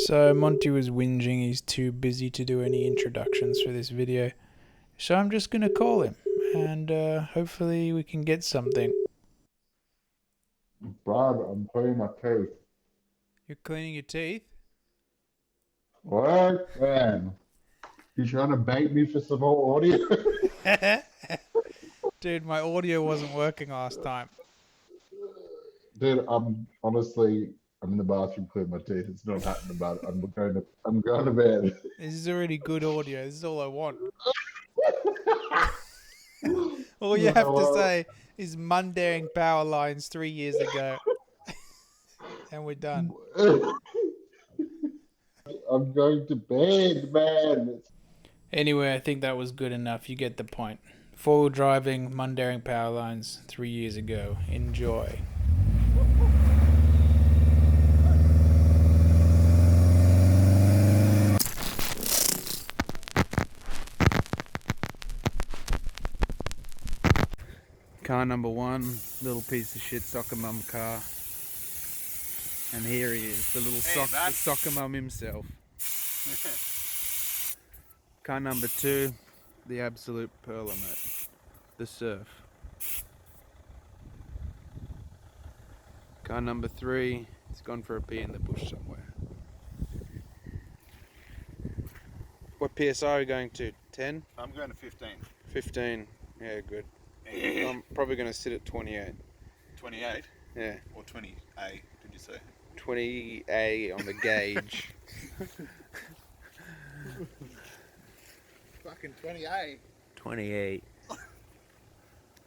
So Monty was whinging he's too busy to do any introductions for this video. So I'm just going to call him and hopefully we can get something. Brad, I'm cleaning my teeth. You're cleaning your teeth? What? Man, you trying to bait me for some more audio? Dude, my audio wasn't working last time. Dude, I'm in the bathroom cleaning my teeth. It's not happening, but I'm going to bed. This is already good audio. This is all I want. All you have to say is Mundaring Powerlines 3 years ago. And we're done. I'm going to bed, man. Anyway, I think that was good enough. You get the point. Four-wheel driving, Mundaring Powerlines 3 years ago. Enjoy. Car number one, little piece of shit soccer mum car. And here he is, the little soccer mum himself. Car number two, the absolute pearler, mate. The Surf. Car number three, it's gone for a pee in the bush somewhere. What PSI are we going to? 10? I'm going to 15. 15, yeah, good. I'm probably going to sit at 28. 28? Yeah. Or 20A, did you say? 20A on the gauge. Fucking 20A. 28.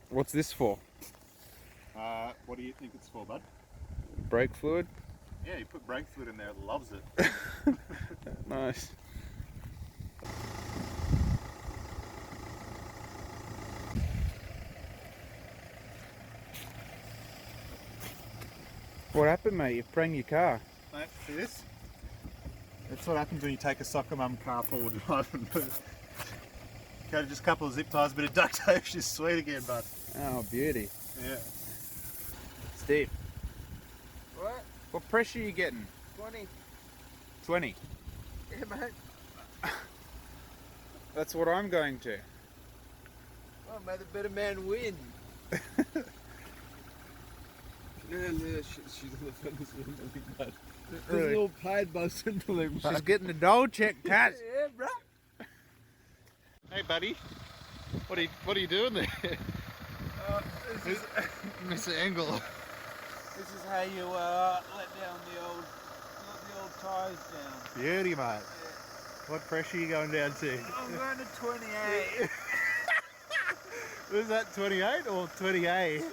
What's this for? What do you think it's for, bud? Brake fluid? Yeah, you put brake fluid in there, it loves it. Nice. What happened, mate? You've pranged your car. Mate, see this? That's what happens when you take a soccer mum car forward driving. Okay, just a couple of zip ties, bit of duct tape, she's sweet again, bud. Oh, beauty. Yeah. Steve, What? what pressure are you getting? 20. 20. Yeah, mate. That's what I'm going to. Oh, may the better man win. She's on the funniest one, bud. There's a little paid by Swindling, She's getting the dough check, Tat. Yeah, bro. Hey, buddy. What are you doing there? This is Mr. Engel. how you let the old tyres down. Beauty, mate. What pressure are you going down to? I'm going to 28. Was that 28 or 20A? So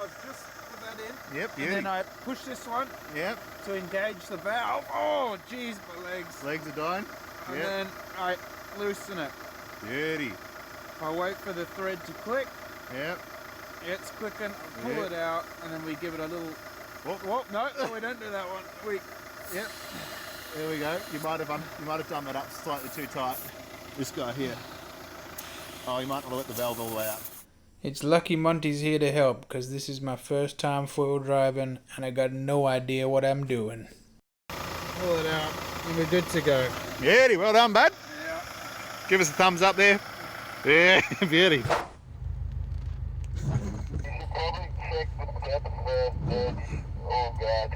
I've just put that in. Yep, And beauty. then I push this one Yep. to engage the valve. Oh, jeez, my legs. Legs are dying. And Yep. then I loosen it. Beauty. I wait for the thread to click. Yep. It's clicking. I pull Yeah. it out, and then we give it a little. Whoop. No, we don't do that one. Yep. There we go. You might have done that up slightly too tight. This guy here. Oh, you might want to let the valve all the way out. It's lucky Monty's here to help because this is my first time four-wheel driving and I got no idea what I'm doing. Pull it out. And we're good to go. Beauty. Well done, bud. Yeah. Give us a thumbs up there. Yeah, beauty. Probably check the depth first, dude. Oh god.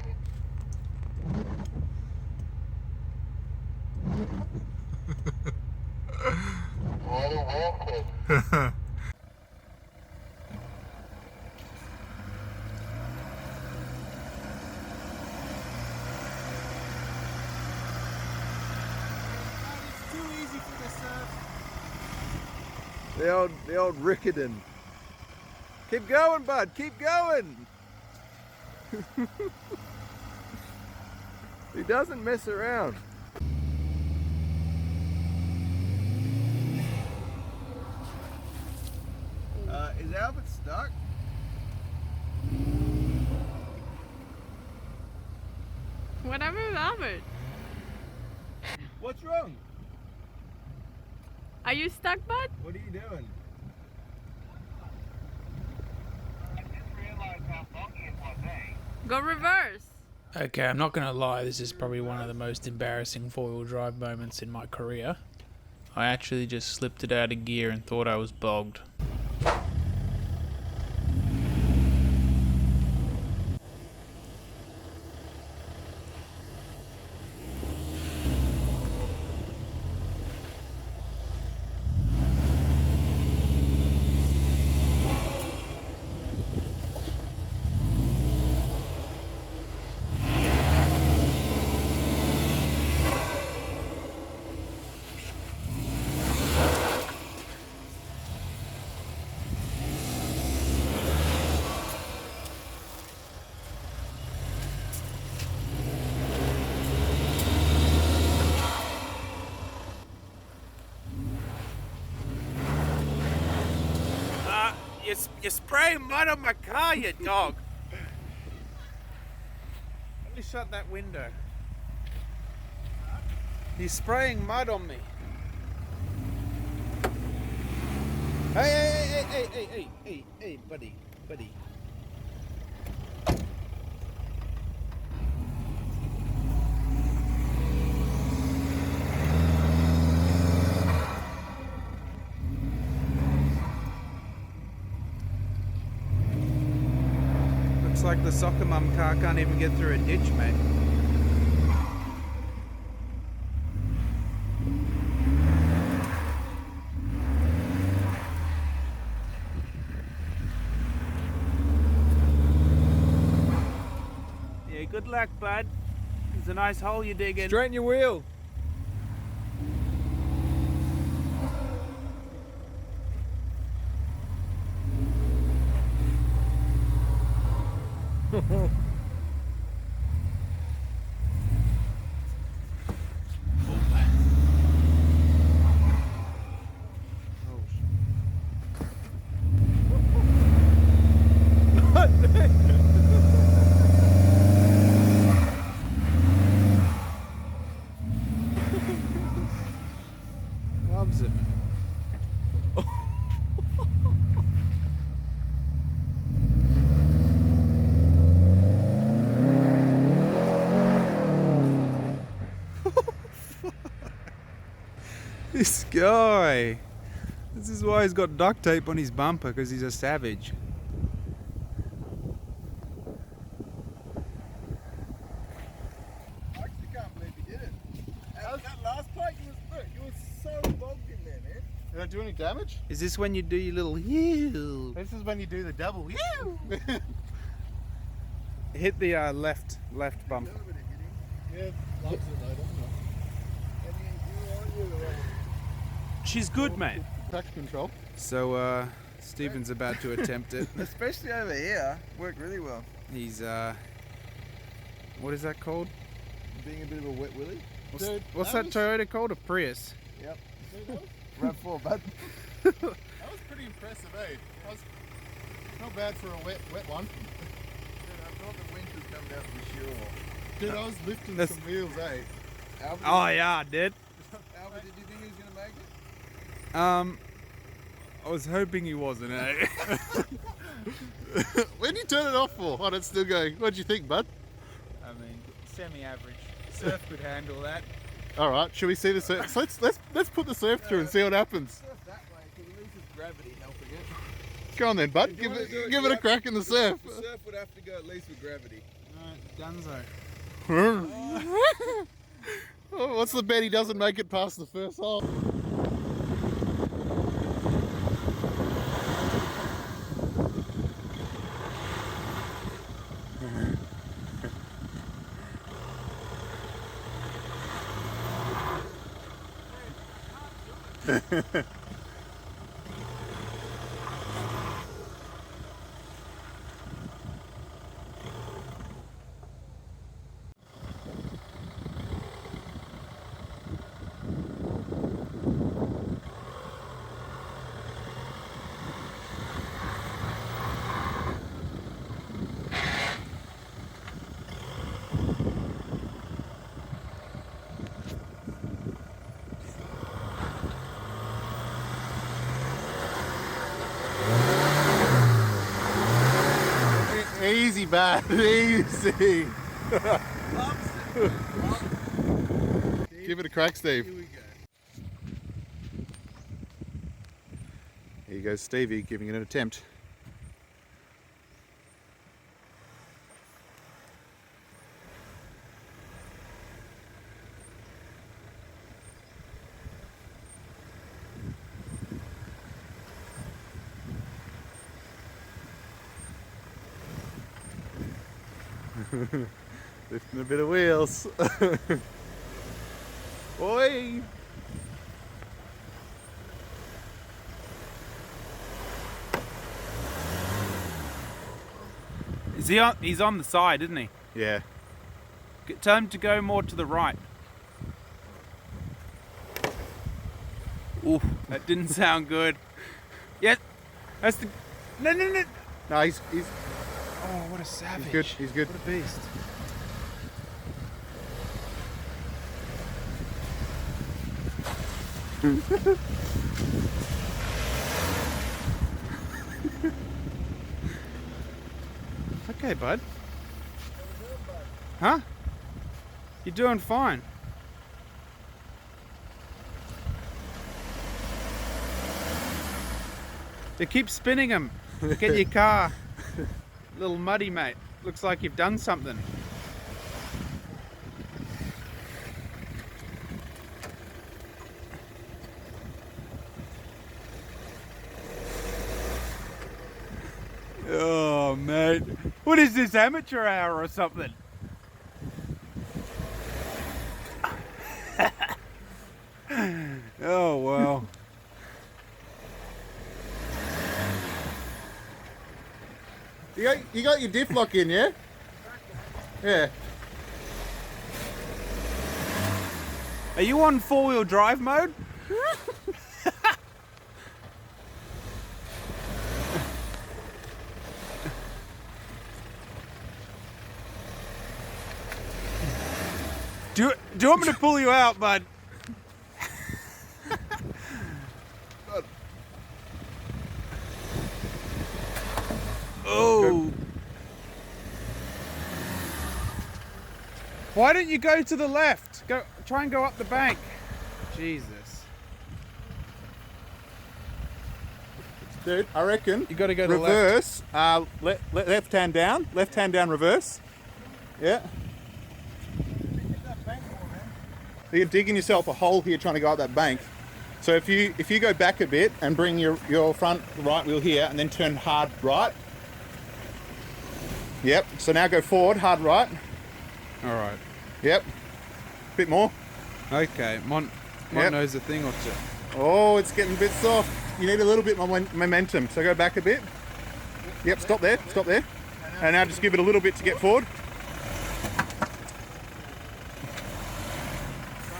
What a waffle. It's too easy for the surf. The old Rickerton. Keep going, bud. Keep going. He doesn't mess around. Is Albert stuck? Whatever with Albert. What's wrong? Are you stuck, bud? What are you doing? I just realized how funky it was, eh? Go reverse. Okay, I'm not gonna lie, this is probably one of the most embarrassing four-wheel drive moments in my career. I actually just slipped it out of gear and thought I was bogged. You're spraying mud on my car, you dog. Let me shut that window. He's spraying mud on me. Hey, buddy. Looks like the soccer mum car can't even get through a ditch, mate. Yeah, good luck, bud. It's a nice hole you're digging. Straighten your wheel. Loves it. This guy. This is why he's got duct tape on his bumper, because he's a savage. I actually can't believe you did it. That last plate, you were so bogged in there, man. Did I do any damage? Is this when you do your little heel? This is when you do the double. Hit the left bump. Yeah, loves it though, doesn't it? She's good, mate. Traction control. So Stephen's about to attempt it. Especially over here, worked really well. He's what is that called? Being a bit of a wet willy. What's that Toyota called? A Prius. Yep. RAV4, bud. That was pretty impressive, eh? That was not bad for a wet one. I thought the wind was coming out for sure. Dude, I was lifting That's- some wheels, eh? Albert, Oh yeah, I did. Albert, did you think he was going to make it? I was hoping he wasn't, eh? When you turn it off for? Oh, it's still going. What'd you think, bud? I mean, semi-average. Surf could handle that. All right, should we see the surf? So let's put the surf through and see what happens. Surf that way, because at least it's gravity helping it. Go on then, bud. Give wanna do it it, give you it a have crack in the surf. The surf would have to go at least with gravity. Dunzo. Oh, what's the bet he doesn't make it past the first hole? Easy, bad. Easy. Give it a crack, Steve. Here we go. Here goes Stevie giving it an attempt. Lifting a bit of wheels. Oi! Is he on? He's on the side, isn't he? Yeah. Tell him to go more to the right. Ooh, that didn't sound good. Yes, that's the. No, no, no. No, he's Oh, what a savage. good. He's good. What a beast. Okay, bud. Huh? You're doing fine. They keep spinning him. Get your car. Little muddy, mate. Looks like you've done something. Oh, mate. What is this, amateur hour or something? Oh, wow. You got your diff lock in, yeah? Yeah. Are you on four-wheel drive mode? Do you want me to pull you out, bud? Oh. Why don't you go to the left? Try and go up the bank. Jesus. Dude, I reckon You got to go to the left. reverse, left hand down, reverse. Yeah. You're digging yourself a hole here trying to go up that bank. So if you go back a bit and bring your front right wheel here and then turn hard right. Yep. So now go forward, hard right. All right. Yep. Bit more. Okay. Mont Yep. knows a thing or two. Oh, it's getting a bit soft. You need a little bit more momentum. So go back a bit. Yep, stop there, stop there. And now just give it a little bit to get forward.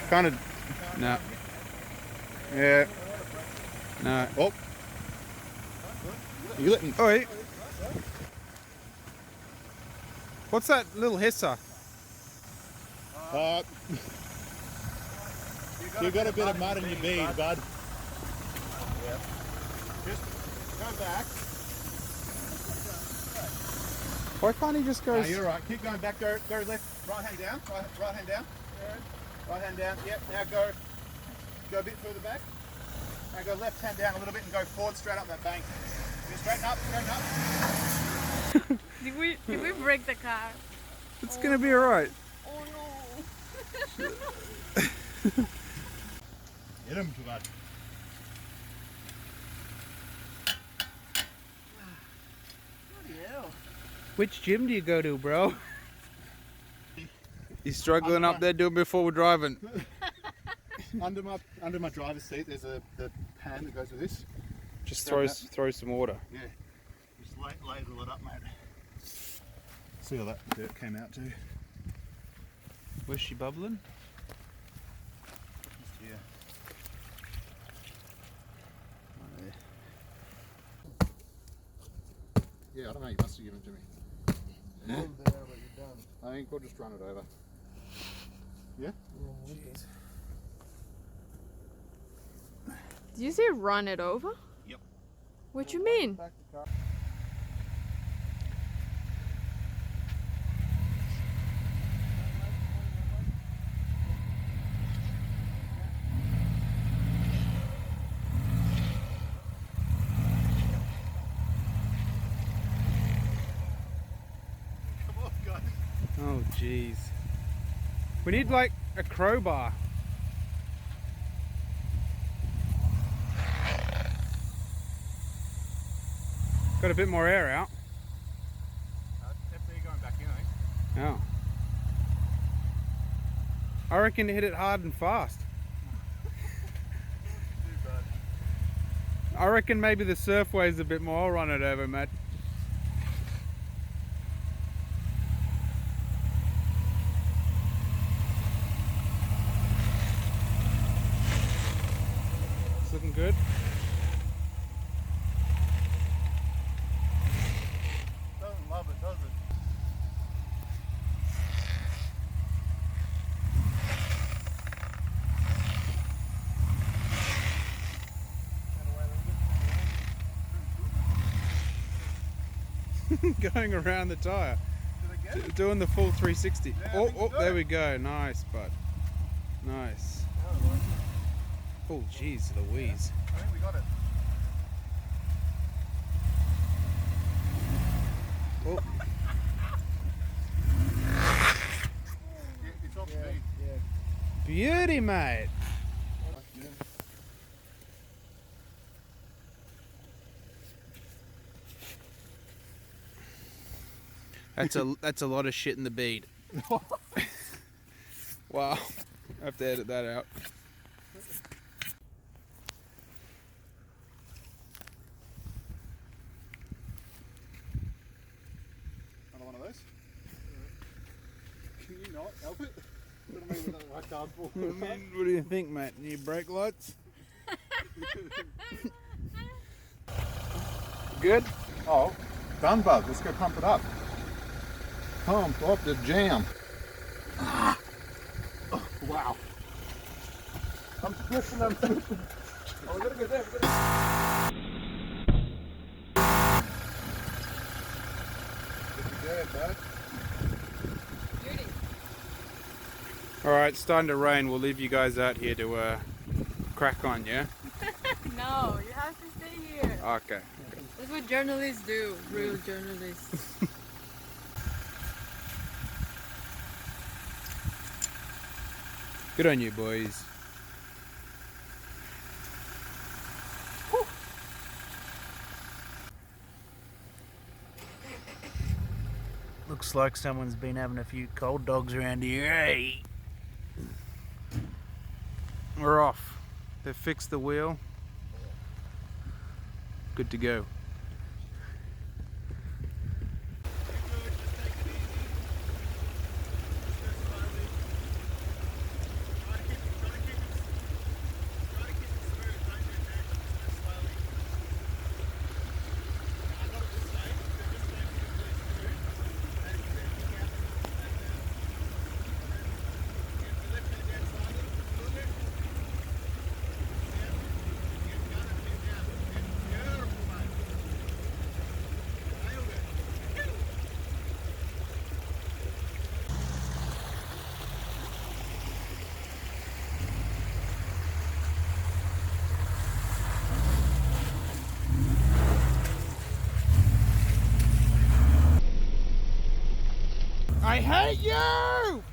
Kind of, No. yeah. No. Oh. You letting? Oi. What's that little hisser? You got a bit of mud in your bead, bud. Just go back. Why can't he just go? No, you're right. Keep going back. Go left. Right hand down. Right hand down. Right hand down. Yep. Now go a bit further back. Now go left hand down a little bit and go forward straight up that bank. Go straighten up. Straighten up. Did we break the car? It's gonna be alright. Oh no. Hit him, bud. Which gym do you go to, bro? You struggling up there doing before we're driving? Under my driver's seat, there's the pan that goes with this. Just Grab throw some water. Yeah. Just ladle it up, mate. See all that dirt came out too. Where's she bubbling? Just here. Right there. Yeah, I don't know. You must have given it to me. I think we'll just run it over. Yeah. Did you say run it over? Yep. What you mean? jeez. We need like a crowbar. Got a bit more air out. FD going back in, I think. Oh. I reckon to hit it hard and fast. I reckon maybe the surf wave's a bit more. I'll run it over, Matt. It's looking good. Doesn't love it, does it? Going around the tyre. Did I get it? Doing the full 360. Yeah, I Oh, think oh, so. there we go. Nice, bud. Nice. Oh, jeez, Louise. I think we got it. Oh, It's off speed. beauty, mate. That's a lot of shit in the bead. Wow. I have to edit that out. Another one of those? Can you not help it? What do you mean with that cardboard? What do you think, mate? New brake lights? Good? Oh, done, bud. Let's go pump it up. Pump up the jam. Oh, wow. I'm twisting, I'm twisting. Oh, we gotta go there. Good, bud. All right, it's starting to rain. We'll leave you guys out here to crack on, yeah? No, you have to stay here. Okay. That's what journalists do, real journalists. Good on you, boys. Looks like someone's been having a few cold dogs around here. Hey! We're off. They've fixed the wheel. Good to go. I hate you!